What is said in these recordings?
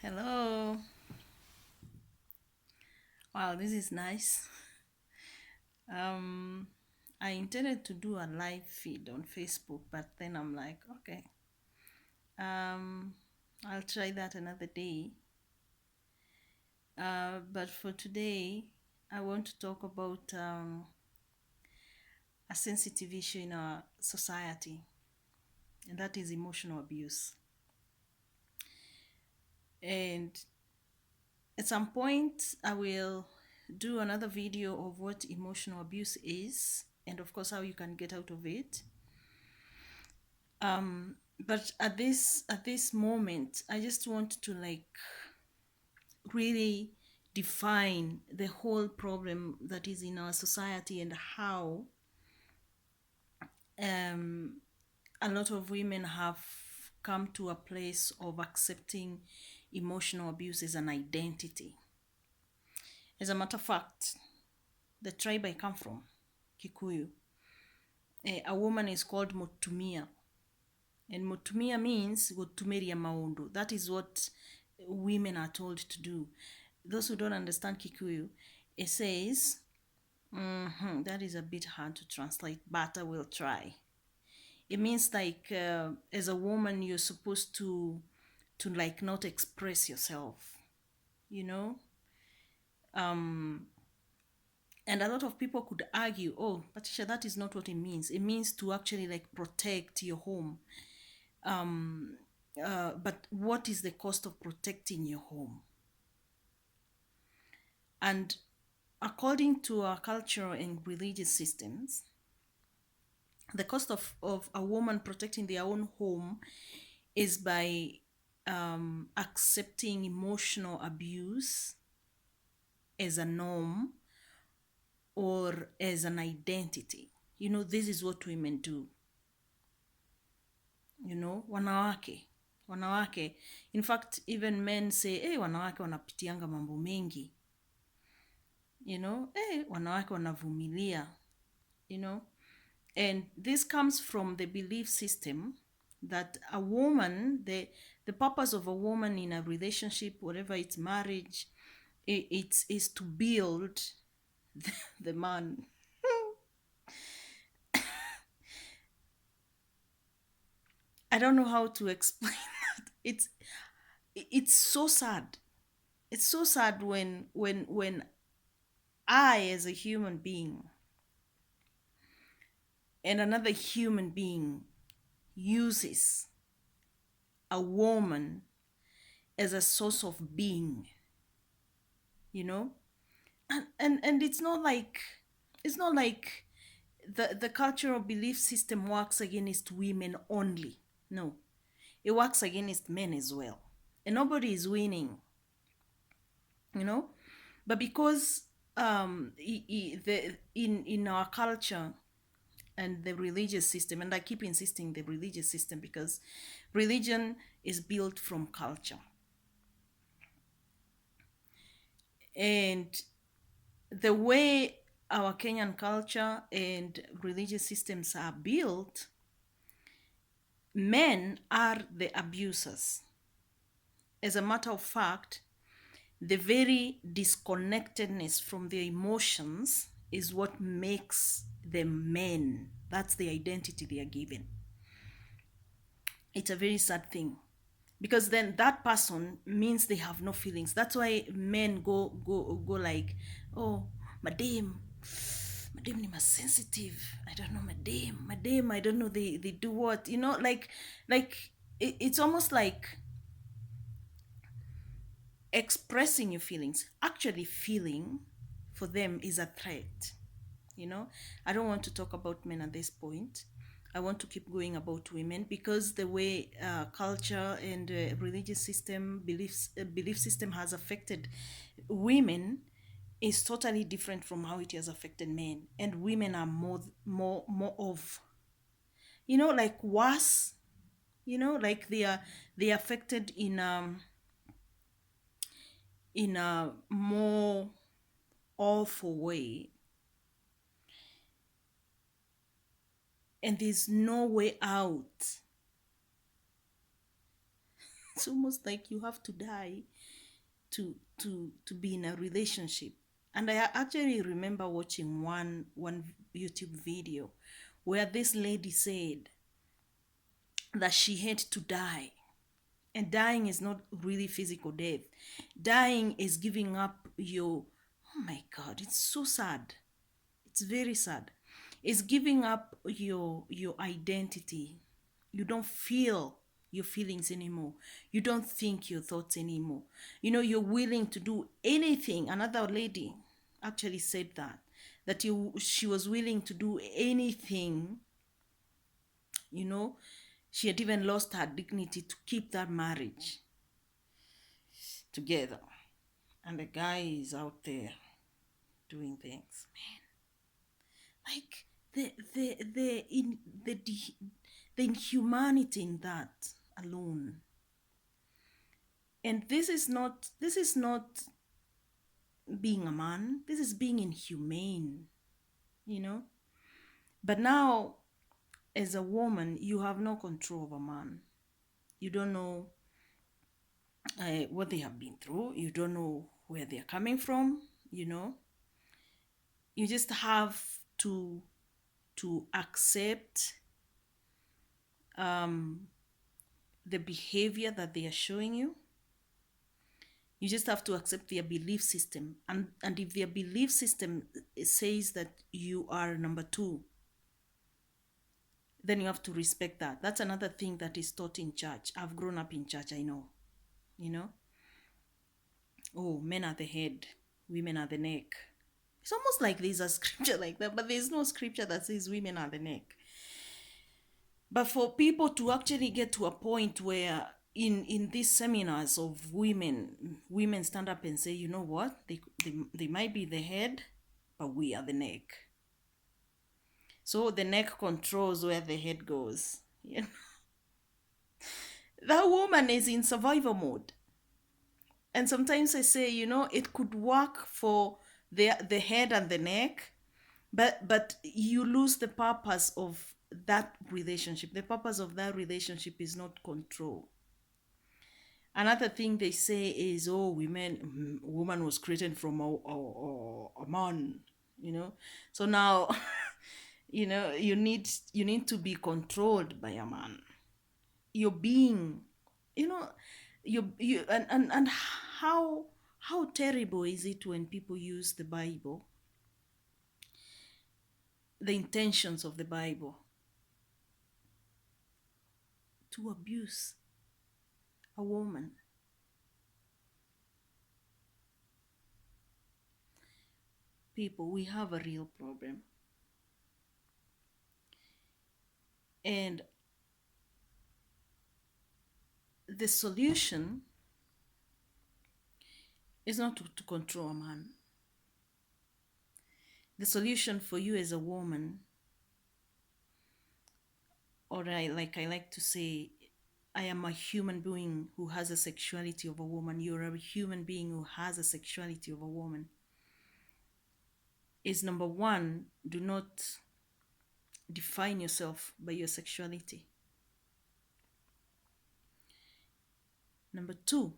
Hello. Wow, this is nice. Um, I intended to do a live feed on Facebook, but then I'm like, okay, um, I'll try that another day. But for today, I want to talk about a sensitive issue in our society, and that is emotional abuse. And at some point, I will do another video of what emotional abuse is, and of course, how you can get out of it. But at this moment, I just want to really define the whole problem that is in our society and how um, a lot of women have come to a place of accepting emotional abuse as an identity. As a matter of fact, the tribe I come from, Kikuyu, a woman is called Motumia. And Motumia means Gotumeria Maundu. That is what women are told to do. Those who don't understand Kikuyu, it says, that is a bit hard to translate, but I will try. It means as a woman, you're supposed to like not express yourself, you know. And a lot of people could argue, oh, Patricia, that is not what it means. It means to actually like protect your home. But what is the cost of protecting your home? And according to our cultural and religious systems, the cost of a woman protecting their own home is by accepting emotional abuse as a norm or as an identity. This is what women do. Wanawake. In fact, even men say, hey, wanawake wanapitianga mambo mengi. Hey, wanawake wanavumilia. you know and this comes from the belief system that a woman, the purpose of a woman in a relationship, whatever it's marriage, it's is to build the man. I don't know how to explain that. It's so sad. It's so sad when I, as a human being, and another human being uses a woman as a source of being, you know and it's not like the cultural belief system works against women only. No, it works against men as well, and nobody is winning, you know but because in our culture and the religious system, and I keep insisting the religious system because religion is built from culture, and the way our Kenyan culture and religious systems are built, men are the abusers. As a matter of fact, the very disconnectedness from their emotions is what makes them men. That's the identity they are given. It's a very sad thing because then that person means they have no feelings. That's why men go like, oh, madam, madam ni sensitive. I don't know, madam, I don't know, they do what, like it's almost like expressing your feelings. Actually feeling for them is a threat. I don't want to talk about men at this point. I want to keep going about women because the way culture and religious system, belief system has affected women is totally different from how it has affected men. And women are more of, like worse. Like they are affected in a more awful way, and there's no way out. It's almost like you have to die to be in a relationship. And I actually remember watching one YouTube video where this lady said that she had to die. And dying is not really physical death. Dying is giving up your, oh my God, it's so sad. It's very sad. It's giving up your identity. You don't feel your feelings anymore. You don't think your thoughts anymore. You know, you're willing to do anything. Another lady actually said that she was willing to do anything, you know. She had even lost her dignity to keep that marriage together. And the guy is out there doing things. Man, like the inhumanity in that alone. And this is not being a man. This is being inhumane, you know. But now, as a woman, you have no control of a man. You don't know what they have been through. You don't know where they're coming from, you know. You just have to accept the behavior that they are showing you. You just have to accept their belief system. And if their belief system says that you are number two, then you have to respect that. That's another thing that is taught in church. I've grown up in church, I know. You know? Oh, men are the head, women are the neck. It's almost like there's a scripture like that, but there's no scripture that says women are the neck. But for people to actually get to a point where in these seminars of women stand up and say, you know what, they might be the head, but we are the neck. So the neck controls where the head goes. You know? That woman is in survival mode. And sometimes I say, you know, it could work for the head and the neck, but you lose the purpose of that relationship. The purpose of that relationship is not control. Another thing they say is, oh, woman was created from a man, you know. So now, you know, you need to be controlled by a man. You're being, you know, you and how terrible is it when people use the Bible, the intentions of the Bible, to abuse a woman. People, we have a real problem. And the solution is not to control a man. The solution for you as a woman, or I like to say, I am a human being who has a sexuality of a woman. You're a human being who has a sexuality of a woman. Is number one, do not define yourself by your sexuality. Number two,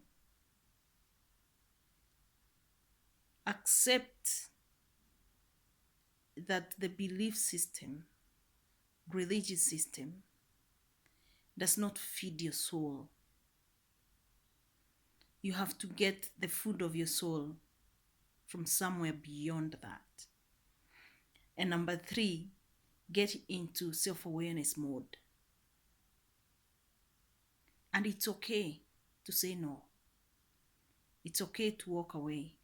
accept that the belief system, religious system, does not feed your soul. You have to get the food of your soul from somewhere beyond that. And number three, get into self-awareness mode. And it's okay to say no. It's okay to walk away.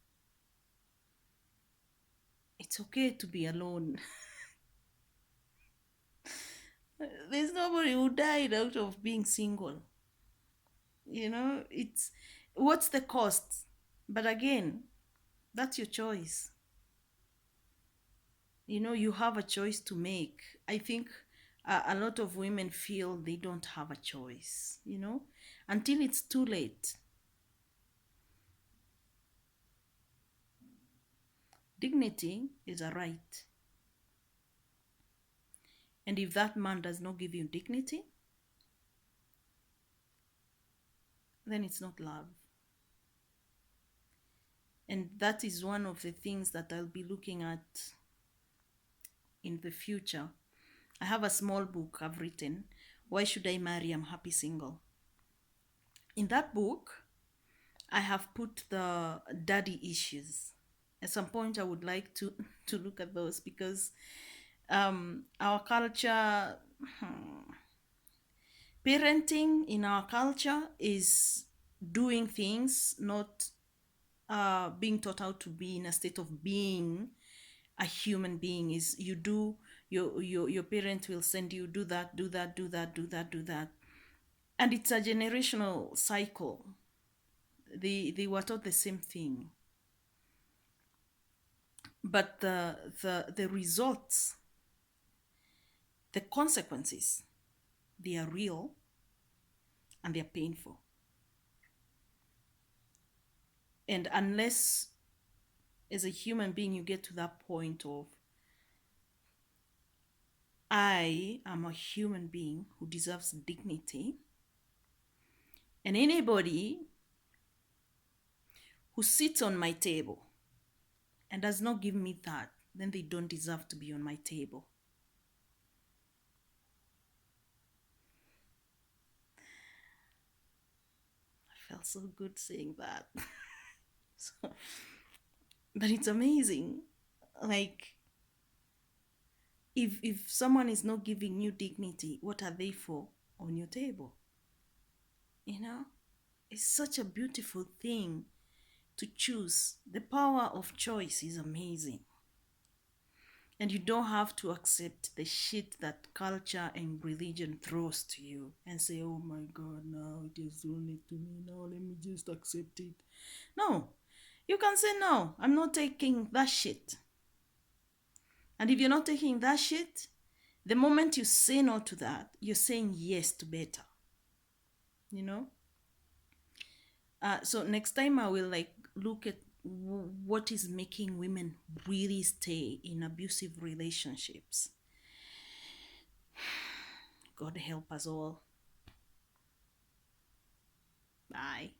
It's okay to be alone. There's nobody who died out of being single. You know, what's the cost? But again, that's your choice. You know, you have a choice to make. I think a lot of women feel they don't have a choice, you know, until it's too late. Dignity is a right. And if that man does not give you dignity, then it's not love. And that is one of the things that I'll be looking at in the future. I have a small book I've written, Why Should I Marry? I'm Happy Single. In that book, I have put the daddy issues. At some point, I would like to look at those because our culture, parenting in our culture is doing things, not being taught how to be in a state of being a human being. Is you do your parent will send you do that, do that, do that, do that, do that, and it's a generational cycle. They were taught the same thing, but the results, the consequences, they are real and they are painful. And unless as a human being you get to that point of, I am a human being who deserves dignity, and anybody who sits on my table and does not give me that, then they don't deserve to be on my table. I felt so good saying that. So, but it's amazing. Like, if someone is not giving you dignity, what are they for on your table? You know? It's such a beautiful thing to choose. The power of choice is amazing. And you don't have to accept the shit that culture and religion throws to you and say, oh my God, now it is only to me. Now let me just accept it. No, you can say, no, I'm not taking that shit. And if you're not taking that shit, the moment you say no to that, you're saying yes to better. You know? So next time I will like look at what is making women really stay in abusive relationships. God help us all. Bye.